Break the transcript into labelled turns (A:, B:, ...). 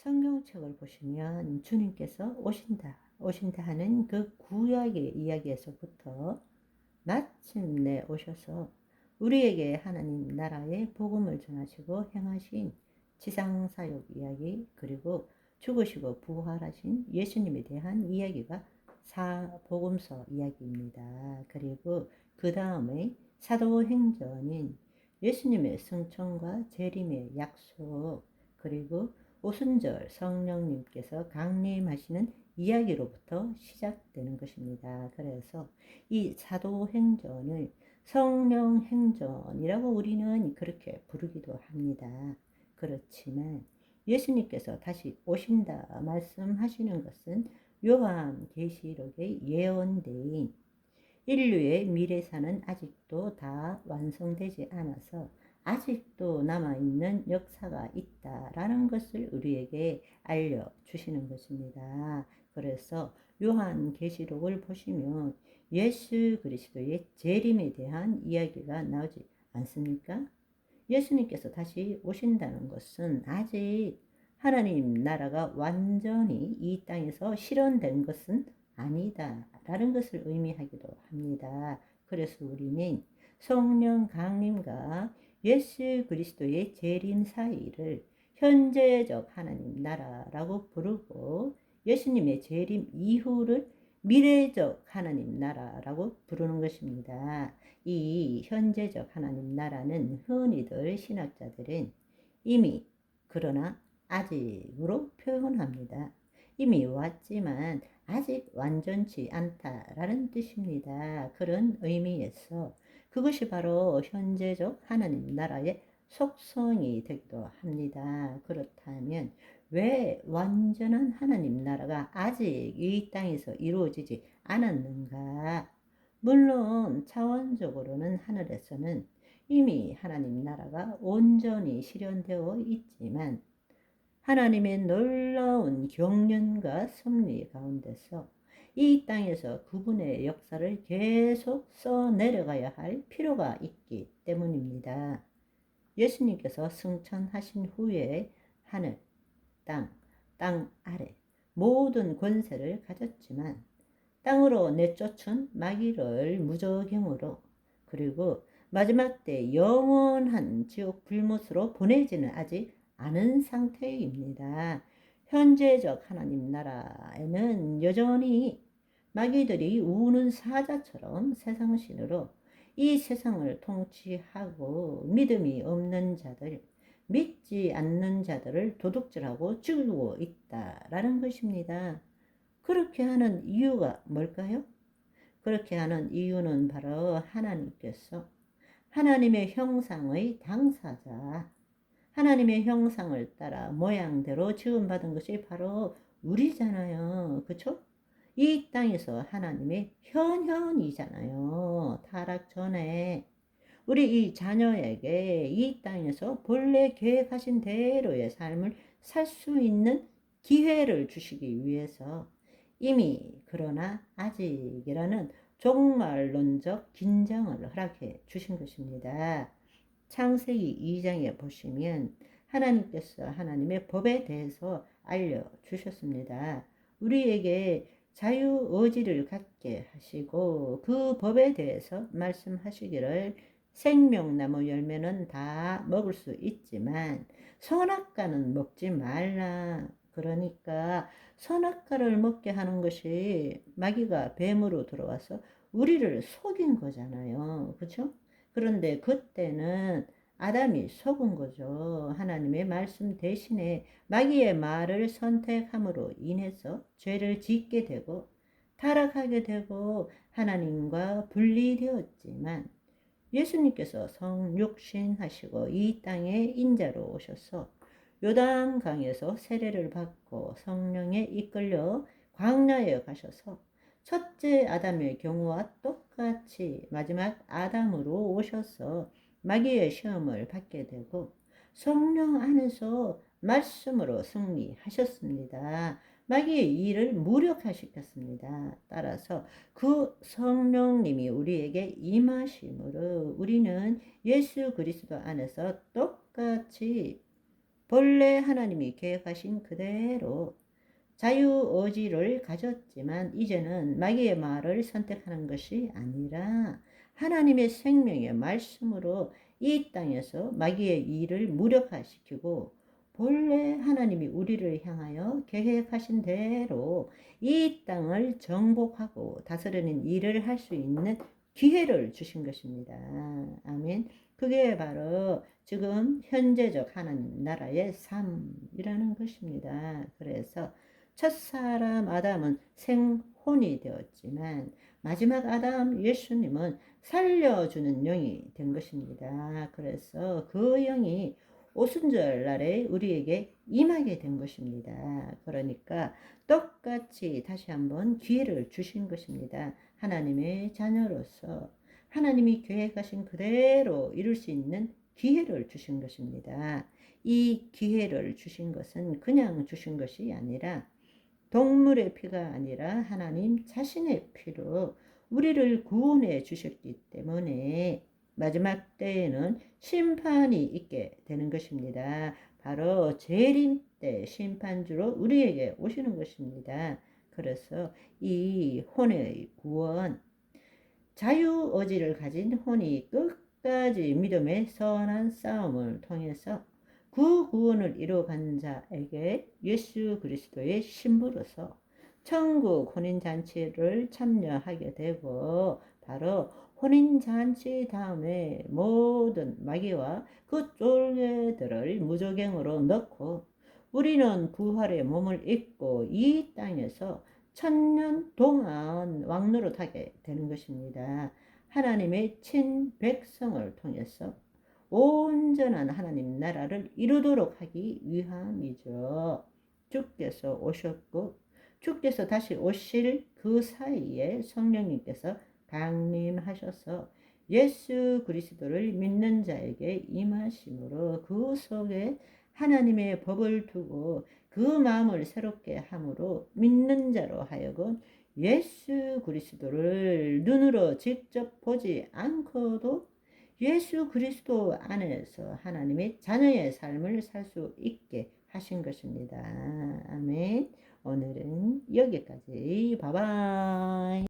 A: 성경책을 보시면 주님께서 오신다 하는 그 구약의 이야기에서부터 마침내 오셔서 우리에게 하나님 나라의 복음을 전하시고 행하신 지상사역 이야기, 그리고 죽으시고 부활하신 예수님에 대한 이야기가 사복음서 이야기입니다. 그리고 그 다음에 사도행전인 예수님의 승천과 재림의 약속, 그리고 오순절 성령님께서 강림하시는 이야기로부터 시작되는 것입니다. 그래서 이 사도행전을 성령행전이라고 우리는 그렇게 부르기도 합니다. 그렇지만 예수님께서 다시 오신다 말씀하시는 것은 요한계시록의 예언대인 인류의 미래사는 아직도 다 완성되지 않아서 아직도 남아있는 역사가 있다라는 것을 우리에게 알려주시는 것입니다. 그래서 요한계시록을 보시면 예수 그리스도의 재림에 대한 이야기가 나오지 않습니까? 예수님께서 다시 오신다는 것은 아직 하나님 나라가 완전히 이 땅에서 실현된 것은 아니다 라는 것을 의미하기도 합니다. 그래서 우리는 성령 강림과 예수 그리스도의 재림 사이를 현재적 하나님 나라라고 부르고, 예수님의 재림 이후를 미래적 하나님 나라라고 부르는 것입니다. 이 현재적 하나님 나라는 흔히들 신학자들은 이미, 그러나 아직으로 표현합니다. 이미 왔지만 아직 완전치 않다라는 뜻입니다. 그런 의미에서 그것이 바로 현재적 하나님 나라의 속성이 되기도 합니다. 그렇다면 왜 완전한 하나님 나라가 아직 이 땅에서 이루어지지 않았는가? 물론 차원적으로는 하늘에서는 이미 하나님 나라가 온전히 실현되어 있지만 하나님의 놀라운 경륜과 섭리 가운데서 이 땅에서 그분의 역사를 계속 써내려가야 할 필요가 있기 때문입니다. 예수님께서 승천하신 후에 하늘, 땅 아래 모든 권세를 가졌지만 땅으로 내쫓은 마귀를 무저갱으로, 그리고 마지막 때 영원한 지옥 불못으로 보내지는 아직 않은 상태입니다. 현재적 하나님 나라에는 여전히 마귀들이 우는 사자처럼 세상신으로 이 세상을 통치하고 믿음이 없는 자들, 믿지 않는 자들을 도둑질하고 죽이고 있다라는 것입니다. 그렇게 하는 이유가 뭘까요? 그렇게 하는 이유는 바로 하나님께서 하나님의 형상의 당사자, 하나님의 형상을 따라 모양대로 지음받은 것이 바로 우리잖아요. 그쵸? 이 땅에서 하나님의 현현이잖아요. 타락 전에 우리 이 자녀에게 이 땅에서 본래 계획하신 대로의 삶을 살 수 있는 기회를 주시기 위해서 이미, 그러나 아직이라는 종말론적 긴장을 허락해 주신 것입니다. 창세기 2장에 보시면 하나님께서 하나님의 법에 대해서 알려주셨습니다. 우리에게 자유의지를 갖게 하시고 그 법에 대해서 말씀하시기를 생명나무 열매는 다 먹을 수 있지만 선악과는 먹지 말라. 그러니까 선악과를 먹게 하는 것이 마귀가 뱀으로 들어와서 우리를 속인 거잖아요. 그렇죠? 그런데 그때는 아담이 속은 거죠. 하나님의 말씀 대신에 마귀의 말을 선택함으로 인해서 죄를 짓게 되고 타락하게 되고 하나님과 분리되었지만, 예수님께서 성육신하시고 이 땅에 인자로 오셔서 요단강에서 세례를 받고 성령에 이끌려 광야에 가셔서 첫째 아담의 경우와 똑같이 마지막 아담으로 오셔서 마귀의 시험을 받게 되고 성령 안에서 말씀으로 승리하셨습니다. 마귀의 일을 무력화시켰습니다. 따라서 그 성령님이 우리에게 임하심으로 우리는 예수 그리스도 안에서 똑같이 본래 하나님이 계획하신 그대로 자유의지를 가졌지만 이제는 마귀의 말을 선택하는 것이 아니라 하나님의 생명의 말씀으로 이 땅에서 마귀의 일을 무력화시키고 본래 하나님이 우리를 향하여 계획하신 대로 이 땅을 정복하고 다스리는 일을 할 수 있는 기회를 주신 것입니다. 아멘. 그게 바로 지금 현재적 하나님 나라의 삶이라는 것입니다. 그래서 첫사람 아담은 생혼이 되었지만 마지막 아담 예수님은 살려주는 영이 된 것입니다. 그래서 그 영이 오순절 날에 우리에게 임하게 된 것입니다. 그러니까 똑같이 다시 한번 기회를 주신 것입니다. 하나님의 자녀로서 하나님이 계획하신 그대로 이룰 수 있는 기회를 주신 것입니다. 이 기회를 주신 것은 그냥 주신 것이 아니라 동물의 피가 아니라 하나님 자신의 피로 우리를 구원해 주셨기 때문에 마지막 때에는 심판이 있게 되는 것입니다. 바로 재림 때 심판주로 우리에게 오시는 것입니다. 그래서 이 혼의 구원, 자유의지를 가진 혼이 끝까지 믿음의 선한 싸움을 통해서 그 구원을 이루어간 자에게 예수 그리스도의 신부로서 천국 혼인잔치를 참여하게 되고 바로 혼인잔치 다음에 모든 마귀와 그 쫄개들을 무저갱으로 넣고 우리는 부활의 몸을 입고 이 땅에서 1000년 동안 왕노릇하게 되는 것입니다. 하나님의 친백성을 통해서 온전한 하나님 나라를 이루도록 하기 위함이죠. 주께서 오셨고 주께서 다시 오실 그 사이에 성령님께서 강림하셔서 예수 그리스도를 믿는 자에게 임하심으로 그 속에 하나님의 법을 두고 그 마음을 새롭게 함으로 믿는 자로 하여금 예수 그리스도를 눈으로 직접 보지 않고도 예수 그리스도 안에서 하나님의 자녀의 삶을 살 수 있게 하신 것입니다. 아멘. 오늘은 여기까지. 바이바이.